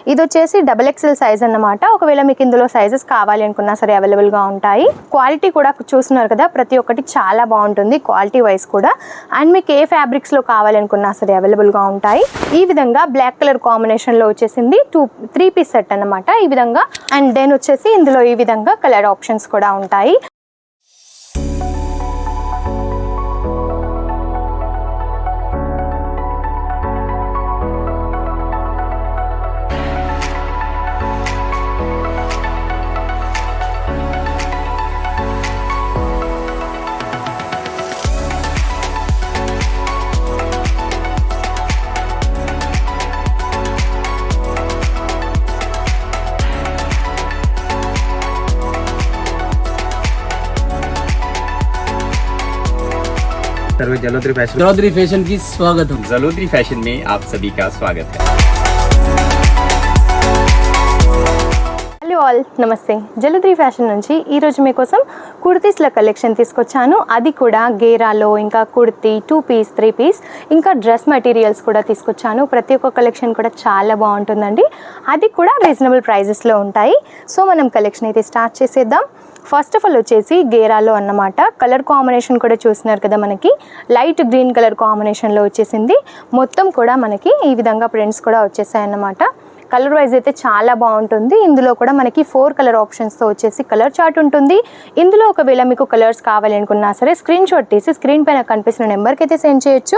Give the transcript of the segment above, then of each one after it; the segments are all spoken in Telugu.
ఇది వచ్చేసి XXL సైజ్ అన్నమాట. ఒకవేళ మీకు ఇందులో సైజెస్ కావాలి అనుకున్నా సరే అవైలబుల్ గా ఉంటాయి. క్వాలిటీ కూడా చూస్తున్నారు కదా, ప్రతి ఒక్కటి చాలా బాగుంటుంది క్వాలిటీ వైస్ కూడా. అండ్ మీకు ఏ ఫ్యాబ్రిక్స్ లో కావాలి అనుకున్నా సరే అవైలబుల్ గా ఉంటాయి. ఈ విధంగా బ్లాక్ కలర్ కాంబినేషన్ లో వచ్చేసింది 3 పీస్ సెట్ అన్నమాట ఈ విధంగా. అండ్ దెన్ వచ్చేసి ఇందులో ఈ విధంగా కలర్ ఆప్షన్స్ కూడా ఉంటాయి. जलोदरी फैशन की स्वागत है। जलोदरी फैशन में आप सभी का स्वागत है। హలో ఆల్, నమస్తే. జలోదరి ఫ్యాషన్ నుంచి ఈరోజు మీకోసం కుర్తీస్ల కలెక్షన్ తీసుకొచ్చాను. అది కూడా గేరాలో, ఇంకా కుర్తీ 2 పీస్ 3 పీస్ ఇంకా డ్రెస్ మెటీరియల్స్ కూడా తీసుకొచ్చాను. ప్రతి ఒక్క కలెక్షన్ కూడా చాలా బాగుంటుందండి. అది కూడా రీజనబుల్ ప్రైజెస్లో ఉంటాయి. సో మనం కలెక్షన్ అయితే స్టార్ట్ చేసేద్దాం. ఫస్ట్ ఆఫ్ ఆల్ వచ్చేసి గేరాలో అన్నమాట. కలర్ కాంబినేషన్ కూడా చూస్తున్నారు కదా, మనకి లైట్ గ్రీన్ కలర్ కాంబినేషన్లో వచ్చేసింది. మొత్తం కూడా మనకి ఈ విధంగా ప్రింట్స్ కూడా వచ్చేసాయి అన్నమాట. కలర్ వైజ్ అయితే చాలా బాగుంటుంది. ఇందులో కూడా మనకి 4 కలర్ ఆప్షన్స్తో వచ్చేసి కలర్ చార్ట్ ఉంటుంది. ఇందులో ఒకవేళ మీకు కలర్స్ కావాలనుకున్నా సరే స్క్రీన్ షాట్ తీసి స్క్రీన్ పైన కనిపిస్తున్న నెంబర్కి అయితే సెండ్ చేయొచ్చు.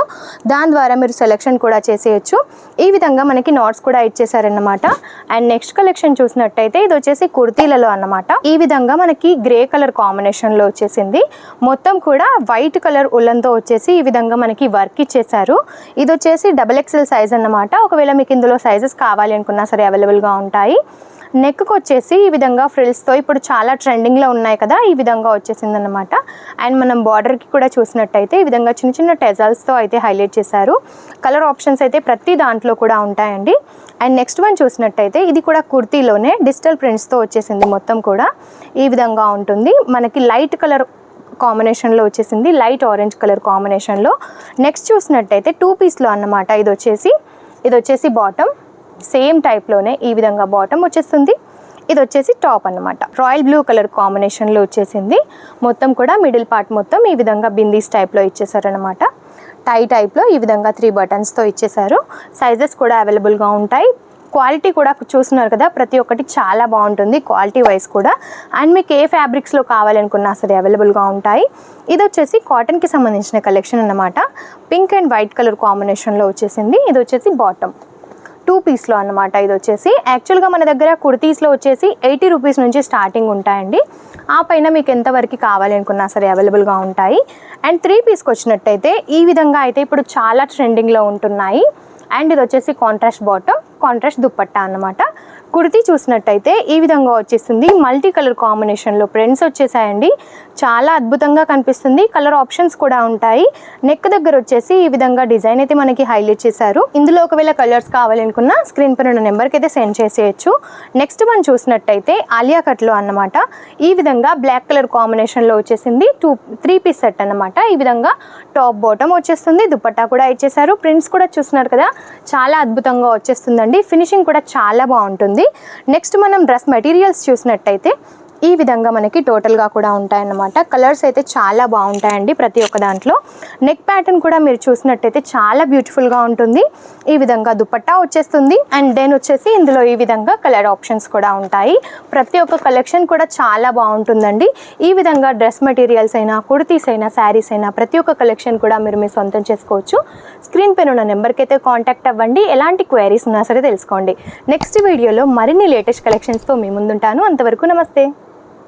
దాని ద్వారా మీరు సెలెక్షన్ కూడా చేసేయచ్చు. ఈ విధంగా మనకి నోట్స్ కూడా ఇచ్చేసారన్నమాట. అండ్ నెక్స్ట్ కలెక్షన్ చూసినట్టయితే ఇది వచ్చేసి కుర్తీలలో అన్నమాట. ఈ విధంగా మనకి గ్రే కలర్ కాంబినేషన్లో వచ్చేసింది. మొత్తం కూడా వైట్ కలర్ ఉల్లన్తో వచ్చేసి ఈ విధంగా మనకి వర్క్ ఇచ్చేసారు. ఇది వచ్చేసి XXL సైజ్ అన్నమాట. ఒకవేళ మీకు ఇందులో సైజెస్ కావాలి అనుకున్నా సరే అవైలబుల్గా ఉంటాయి. నెక్కి వచ్చేసి ఈ విధంగా ఫ్రిల్స్తో ఇప్పుడు చాలా ట్రెండింగ్లో ఉన్నాయి కదా, ఈ విధంగా వచ్చేసింది అనమాట. అండ్ మనం బార్డర్కి కూడా చూసినట్టయితే ఈ విధంగా చిన్న చిన్న టెజల్స్తో అయితే హైలైట్ చేశారు. కలర్ ఆప్షన్స్ అయితే ప్రతి దాంట్లో కూడా ఉంటాయండి. అండ్ నెక్స్ట్ వన్ చూసినట్టయితే ఇది కూడా కుర్తీలోనే డిజిటల్ ప్రింట్స్తో వచ్చేసింది. మొత్తం కూడా ఈ విధంగా ఉంటుంది. మనకి లైట్ కలర్ కాంబినేషన్లో వచ్చేసింది, లైట్ ఆరెంజ్ కలర్ కాంబినేషన్లో. నెక్స్ట్ చూసినట్టయితే 2 పీస్లో అన్నమాట. ఇది వచ్చేసి బాటమ్ సేమ్ టైప్లోనే ఈ విధంగా బాటమ్ వచ్చేస్తుంది. ఇది వచ్చేసి టాప్ అన్నమాట. రాయల్ బ్లూ కలర్ కాంబినేషన్లో వచ్చేసింది. మొత్తం కూడా మిడిల్ పార్ట్ మొత్తం ఈ విధంగా బిందీస్ టైప్లో ఇచ్చేసారనమాట. టై టైప్లో ఈ విధంగా 3 బటన్స్తో ఇచ్చేసారు. సైజెస్ కూడా అవైలబుల్గా ఉంటాయి. క్వాలిటీ కూడా చూస్తున్నారు కదా, ప్రతి ఒక్కటి చాలా బాగుంటుంది క్వాలిటీ వైజ్ కూడా. అండ్ మీకు ఏ ఫ్యాబ్రిక్స్లో కావాలనుకున్నా సరే అవైలబుల్గా ఉంటాయి. ఇది వచ్చేసి కాటన్కి సంబంధించిన కలెక్షన్ అన్నమాట. పింక్ అండ్ వైట్ కలర్ కాంబినేషన్లో వచ్చేసింది. ఇది వచ్చేసి బాటమ్ 2 పీస్లో అన్నమాట. ఇది వచ్చేసి యాక్చువల్గా మన దగ్గర కుర్తీస్లో వచ్చేసి 80 రూపీస్ నుంచి స్టార్టింగ్ ఉంటాయండి. ఆ పైన మీకు ఎంతవరకు కావాలి అనుకున్నా సరే అవైలబుల్గా ఉంటాయి. అండ్ 3 పీస్కి వచ్చినట్టయితే ఈ విధంగా అయితే ఇప్పుడు చాలా ట్రెండింగ్లో ఉంటున్నాయి. అండ్ ఇది వచ్చేసి కాంట్రాస్ట్ బాటమ్, కాంట్రాస్ట్ దుప్పట్టా అన్నమాట. కుర్తీ చూసినట్టయితే ఈ విధంగా వచ్చేస్తుంది. మల్టీ కలర్ కాంబినేషన్లో ప్రింట్స్ వచ్చేసాయండి. చాలా అద్భుతంగా కనిపిస్తుంది. కలర్ ఆప్షన్స్ కూడా ఉంటాయి. నెక్ దగ్గర వచ్చేసి ఈ విధంగా డిజైన్ అయితే మనకి హైలైట్ చేశారు. ఇందులో ఒకవేళ కలర్స్ కావాలనుకున్నా స్క్రీన్ పైన ఉన్న నెంబర్కి అయితే సెండ్ చేసేయచ్చు. నెక్స్ట్ వన్ చూసినట్టయితే ఆలియా కట్లో అన్నమాట. ఈ విధంగా బ్లాక్ కలర్ కాంబినేషన్లో వచ్చేసింది. 3 పీస్ సెట్ అన్నమాట. ఈ విధంగా టాప్ బాటమ్ వచ్చేస్తుంది. దుపట్టా కూడా ఇచ్చేసారు. ప్రింట్స్ కూడా చూస్తున్నారు కదా, చాలా అద్భుతంగా వచ్చేస్తుందండి. ఫినిషింగ్ కూడా చాలా బాగుంటుంది. నెక్స్ట్ మనం డ్రెస్ మెటీరియల్స్ చూసినట్టయితే ఈ విధంగా మనకి టోటల్గా కూడా ఉంటాయన్నమాట. కలర్స్ అయితే చాలా బాగుంటాయండి ప్రతి ఒక్క దాంట్లో. నెక్ ప్యాటర్న్ కూడా మీరు చూసినట్టయితే చాలా బ్యూటిఫుల్గా ఉంటుంది. ఈ విధంగా దుపట్టా వచ్చేస్తుంది. అండ్ దెన్ వచ్చేసి ఇందులో ఈ విధంగా కలర్ ఆప్షన్స్ కూడా ఉంటాయి. ప్రతి ఒక్క కలెక్షన్ కూడా చాలా బాగుంటుందండి. ఈ విధంగా డ్రెస్ మెటీరియల్స్ అయినా, కుర్తీస్ అయినా, శారీస్ అయినా ప్రతి ఒక్క కలెక్షన్ కూడా మీరు మీ సొంతం చేసుకోవచ్చు. స్క్రీన్ పైన ఉన్న నెంబర్కి అయితే కాంటాక్ట్ అవ్వండి. ఎలాంటి క్వైరీస్ ఉన్నా సరే తెలుసుకోండి. నెక్స్ట్ వీడియోలో మరిన్ని లేటెస్ట్ కలెక్షన్స్తో మీ ముందుంటాను. అంతవరకు నమస్తే.